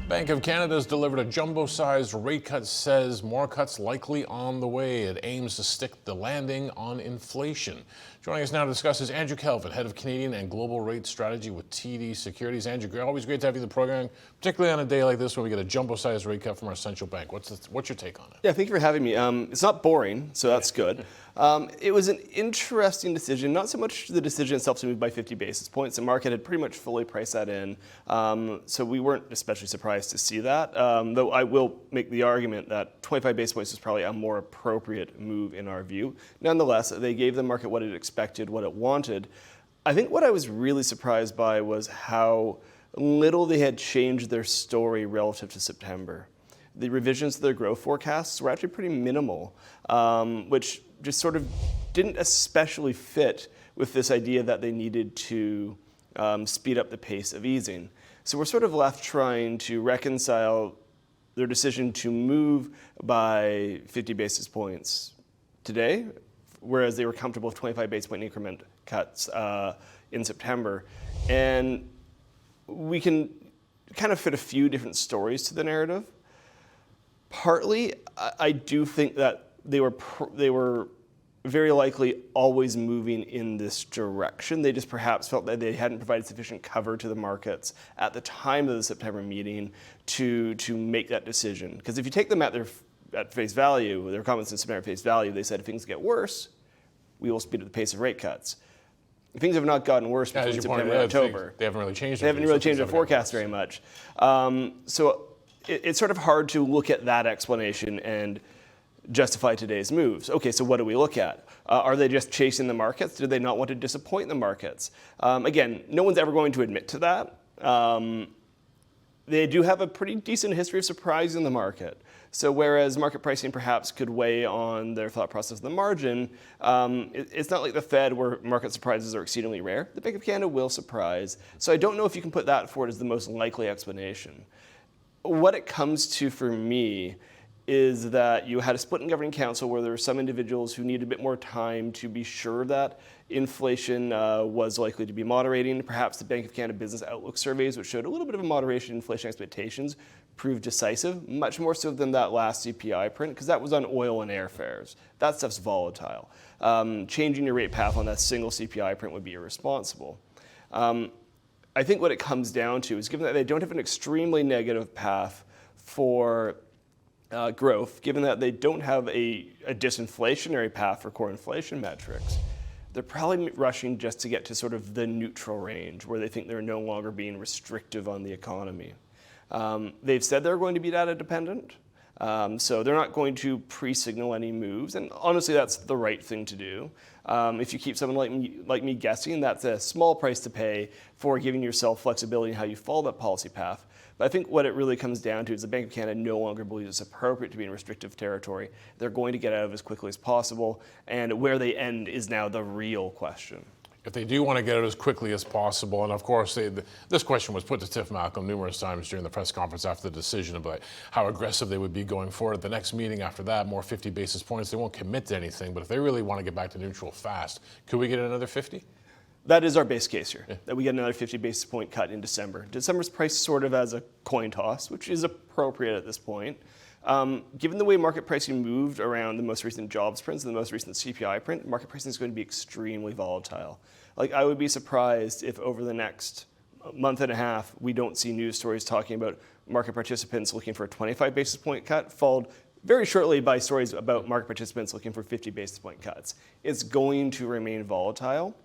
Bank of Canada has delivered a jumbo-sized rate cut, says more cuts likely on the way. It aims to stick the landing on inflation. Joining us now to discuss is Andrew Kelvin, head of Canadian and Global Rate Strategy with TD Securities. Andrew, always great to have you in the program, particularly on a day like this when we get a jumbo-sized rate cut from our central bank. What's your take on it? Yeah, thank you for having me. It's not boring, so that's good. It was an interesting decision, not so much the decision itself to move by 50 basis points. The market had pretty much fully priced that in, so we weren't especially surprised to see that, though I will make the argument that 25 basis points was probably a more appropriate move in our view. Nonetheless, they gave the market what it expected, what it wanted. I think what I was really surprised by was how little they had changed their story relative to September. The revisions to their growth forecasts were actually pretty minimal, which just sort of didn't especially fit with this idea that they needed to speed up the pace of easing. So we're sort of left trying to reconcile their decision to move by 50 basis points today, whereas they were comfortable with 25 basis point increment cuts in September. And we can kind of fit a few different stories to the narrative. Partly, I do think that they were very likely always moving in this direction. They just perhaps felt that they hadn't provided sufficient cover to the markets at the time of the September meeting to make that decision. Because if you take them at face value, their comments in September at face value, they said if things get worse, we will speed up the pace of rate cuts. Things have not gotten worse between September and October. They haven't really changed. They haven't really changed their forecast very much. So it's sort of hard to look at that explanation and justify today's moves. Okay, so what do we look at? Are they just chasing the markets? Did they not want to disappoint the markets? Again, no one's ever going to admit to that. They do have a pretty decent history of surprising the market. So whereas market pricing perhaps could weigh on their thought process of the margin, it's not like the Fed where market surprises are exceedingly rare. The Bank of Canada will surprise. So I don't know if you can put that forward as the most likely explanation. What it comes to for me is that you had a split in governing council where there were some individuals who needed a bit more time to be sure that inflation was likely to be moderating. Perhaps the Bank of Canada Business Outlook surveys, which showed a little bit of a moderation in inflation expectations, proved decisive, much more so than that last CPI print, because that was on oil and airfares. That stuff's volatile. Changing your rate path on that single CPI print would be irresponsible. I think what it comes down to is, given that they don't have an extremely negative path for growth, given that they don't have a disinflationary path for core inflation metrics, they're probably rushing just to get to sort of the neutral range where they think they're no longer being restrictive on the economy. They've said they're going to be data dependent, so they're not going to pre-signal any moves, and honestly that's the right thing to do. If you keep someone like me guessing, that's a small price to pay for giving yourself flexibility in how you follow that policy path. But I think what it really comes down to is the Bank of Canada no longer believes it's appropriate to be in restrictive territory. They're going to get out of it as quickly as possible, and where they end is now the real question. If they do want to get it as quickly as possible, and of course this question was put to Tiff Malcolm numerous times during the press conference after the decision about how aggressive they would be going forward. At the next meeting after that, more 50 basis points. They won't commit to anything, but if they really want to get back to neutral fast, could we get another 50? That is our base case here, that we get another 50 basis point cut in December. December's priced sort of as a coin toss, which is appropriate at this point. Given the way market pricing moved around the most recent jobs prints and the most recent CPI print, market pricing is going to be extremely volatile. Like, I would be surprised if over the next month and a half, we don't see news stories talking about market participants looking for a 25 basis point cut, followed very shortly by stories about market participants looking for 50 basis point cuts. It's going to remain volatile.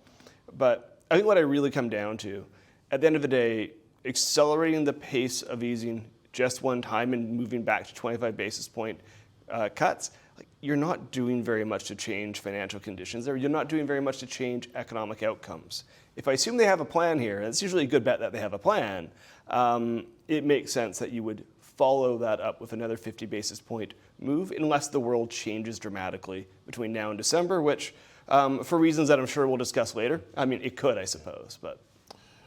But I think what I really come down to, at the end of the day, accelerating the pace of easing just one time and moving back to 25 basis point cuts, you're not doing very much to change financial conditions there. You're not doing very much to change economic outcomes. If I assume they have a plan here, and it's usually a good bet that they have a plan, it makes sense that you would follow that up with another 50 basis point move unless the world changes dramatically between now and December, which for reasons that I'm sure we'll discuss later, I mean, it could, I suppose, but.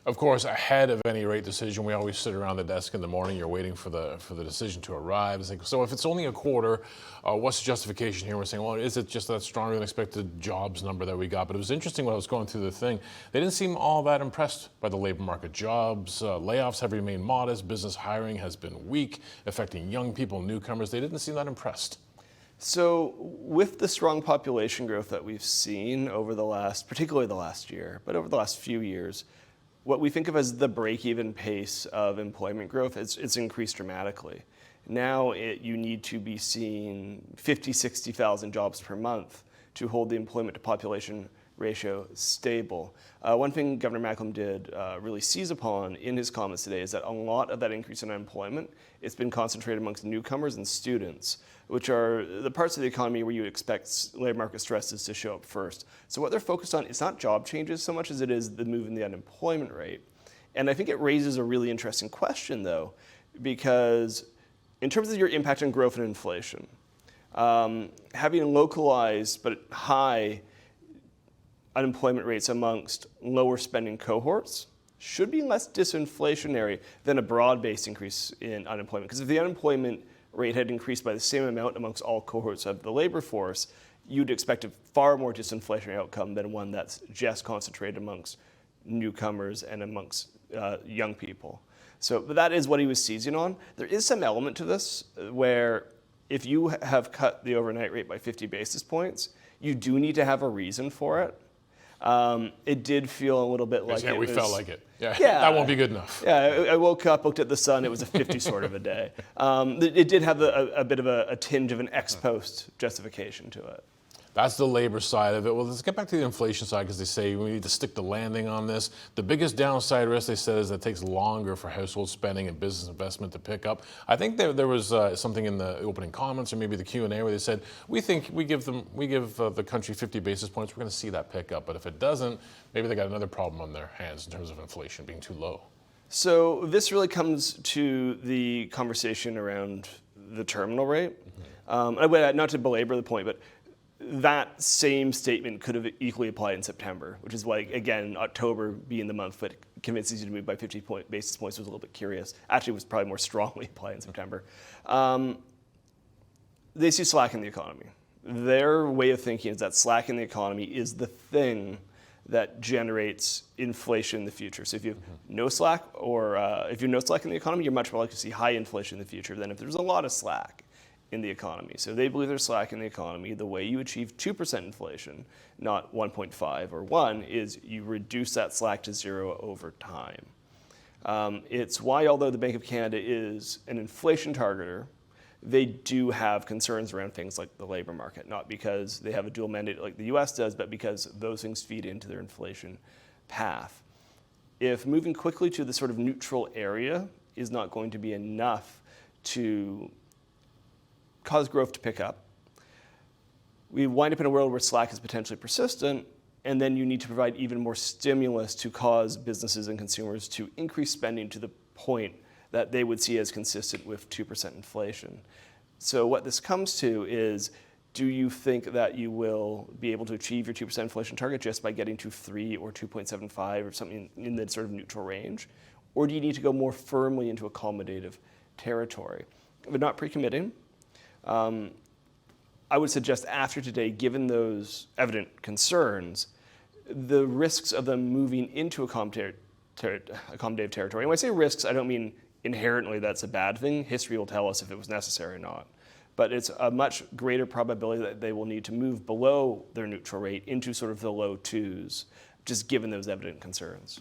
Of course, ahead of any rate decision, we always sit around the desk in the morning. You're waiting for the decision to arrive. It's like, so if it's only a quarter, what's the justification here? We're saying, well, is it just that stronger than expected jobs number that we got? But it was interesting when I was going through the thing. They didn't seem all that impressed by the labor market. Jobs, layoffs have remained modest. Business hiring has been weak, affecting young people, newcomers. They didn't seem that impressed. So with the strong population growth that we've seen over particularly the last year, but over the last few years, what we think of as the break-even pace of employment growth, it's increased dramatically. Now you need to be seeing 50, 60,000 jobs per month to hold the employment to population ratio stable. One thing Governor Macklem did really seize upon in his comments today is that a lot of that increase in unemployment, it's been concentrated amongst newcomers and students, which are the parts of the economy where you expect labor market stresses to show up first. So what they're focused on, it's not job changes so much as it is the move in the unemployment rate. And I think it raises a really interesting question though, because in terms of your impact on growth and inflation, having localized but high unemployment rates amongst lower spending cohorts should be less disinflationary than a broad-based increase in unemployment. Because if the unemployment rate had increased by the same amount amongst all cohorts of the labor force, you'd expect a far more disinflationary outcome than one that's just concentrated amongst newcomers and amongst young people. So but that is what he was seizing on. There is some element to this where if you have cut the overnight rate by 50 basis points, you do need to have a reason for it. It did feel a little bit like we felt like it. Yeah, yeah, that won't be good enough. Yeah, I woke up, looked at the sun, it was a 50 sort of a day. It did have a bit of a tinge of an ex post justification to it. That's the labor side of it. Well, let's get back to the inflation side because they say we need to stick the landing on this. The biggest downside risk, they said, is that it takes longer for household spending and business investment to pick up. I think there was something in the opening comments or maybe the Q&A where they said, we think we give the country 50 basis points, we're going to see that pick up. But if it doesn't, maybe they got another problem on their hands in terms of inflation being too low. So this really comes to the conversation around the terminal rate. Not to belabor the point, but that same statement could have equally applied in September, which is why, again, October being the month that convinces you to move by 50 basis points was a little bit curious. Actually, it was probably more strongly applied in September. They see slack in the economy. Their way of thinking is that slack in the economy is the thing that generates inflation in the future. So if you have no slack, or if you have no slack in the economy, you're much more likely to see high inflation in the future than if there's a lot of slack in the economy. So they believe there's slack in the economy. The way you achieve 2% inflation, not 1.5 or 1, is you reduce that slack to 0 over time. It's why, although the Bank of Canada is an inflation targeter, they do have concerns around things like the labor market, not because they have a dual mandate like the US does, but because those things feed into their inflation path. If moving quickly to the sort of neutral area is not going to be enough to cause growth to pick up, we wind up in a world where slack is potentially persistent, and then you need to provide even more stimulus to cause businesses and consumers to increase spending to the point that they would see as consistent with 2% inflation. So what this comes to is, do you think that you will be able to achieve your 2% inflation target just by getting to 3 or 2.75 or something in the sort of neutral range? Or do you need to go more firmly into accommodative territory? But not pre-committing. I would suggest after today, given those evident concerns, the risks of them moving into accommodative territory. And when I say risks, I don't mean inherently that's a bad thing. History will tell us if it was necessary or not. But it's a much greater probability that they will need to move below their neutral rate into sort of the low 2s, just given those evident concerns.